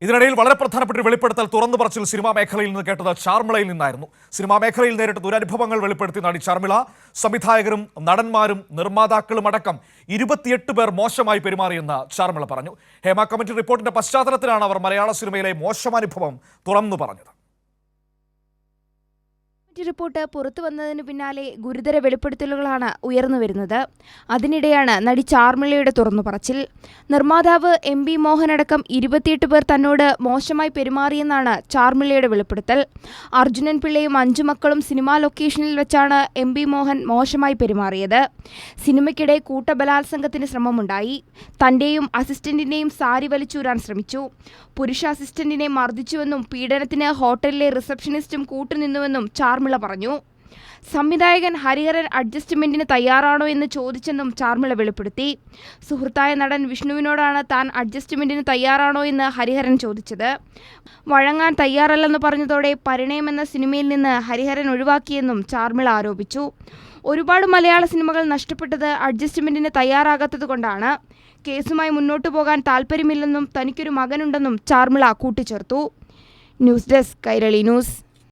ഇതിനിടയിൽ വളരെ പ്രധാനപ്പെട്ട ഒരു വെളിപ്പെടുത്തൽ തുറന്നു പറച്ചിൽ സിനിമാ മേഖലയിൽ നിന്ന് കേട്ടത് ചാർമിളയിൽ നിന്നായിരുന്നു. സിനിമാ മേഖലയിൽ നേരിട്ട ദുരനുഭവങ്ങൾ വെളിപ്പെടുത്തി നടി ചാർമിള സംവിധായകരും നടന്മാരും നിർമ്മാതാക്കളും അടക്കം 28 പേർ മോശമായി പെരുമാറിയെന്ന് ചാർമിള പറഞ്ഞു. ഹേമ കമ്മിറ്റി റിപ്പോർട്ടിന്റെ പശ്ചാത്തലത്തിലാണ് അവർ മലയാള സിനിമയിലെ മോശമനുഭവം തുറന്നു പറഞ്ഞത്. റിപ്പോർട്ട് പുറത്തു വന്നതിന് പിന്നാലെ ഗുരുതര വെളിപ്പെടുത്തലുകളാണ് ഉയർന്നുവരുന്നത്. അതിനിടെയാണ് നടി ചാർമിളയുടെ തുറന്നുപറച്ചിൽ. നിർമ്മാതാവ് MP മോഹൻ അടക്കം 28 പേർ തന്നോട് മോശമായി പെരുമാറിയെന്നാണ് ചാർമിളയുടെ വെളിപ്പെടുത്തൽ. അർജുനൻ പിള്ളയും 5 മക്കളും സിനിമാ ലൊക്കേഷനിൽ വെച്ചാണ് MP മോഹൻ മോശമായി പെരുമാറിയത്. സിനിമയ്ക്കിടെ കൂട്ടബലാത്സംഗത്തിന് ശ്രമമുണ്ടായി. തന്റെയും അസിസ്റ്റന്റിന്റെയും സാരി വലിച്ചൂരാൻ ശ്രമിച്ചു. പുരുഷ അസിസ്റ്റന്റിനെ മർദ്ദിച്ചുവെന്നും പീഡനത്തിന് ഹോട്ടലിലെ റിസപ്ഷനിസ്റ്റും കൂട്ടുനിന്നുവെന്നും ചാർമിള പറഞ്ഞു. സംവിധായകൻ ഹരിഹരൻ അഡ്ജസ്റ്റ്മെന്റിന് തയ്യാറാണോ എന്ന് ചോദിച്ചെന്നും ചാർമിള വെളിപ്പെടുത്തി. സുഹൃത്തായ നടൻ വിഷ്ണുവിനോടാണ് താൻ അഡ്ജസ്റ്റ്മെന്റിന് തയ്യാറാണോ എന്ന് ഹരിഹരൻ ചോദിച്ചത്. വഴങ്ങാൻ തയ്യാറല്ലെന്ന് പറഞ്ഞതോടെ പരിണയം എന്ന സിനിമയിൽ നിന്ന് ഹരിഹരൻ ഒഴിവാക്കിയെന്നും ചാർമിള ആരോപിച്ചു. ഒരുപാട് മലയാള സിനിമകൾ നഷ്ടപ്പെട്ടത് അഡ്ജസ്റ്റ്മെന്റിന് തയ്യാറാകാത്തതുകൊണ്ടാണ്. കേസുമായി മുന്നോട്ടു പോകാൻ താല്പര്യമില്ലെന്നും തനിക്കൊരു മകനുണ്ടെന്നും ചാർമിള കൂട്ടിച്ചേർത്തു. News desk Kairali news.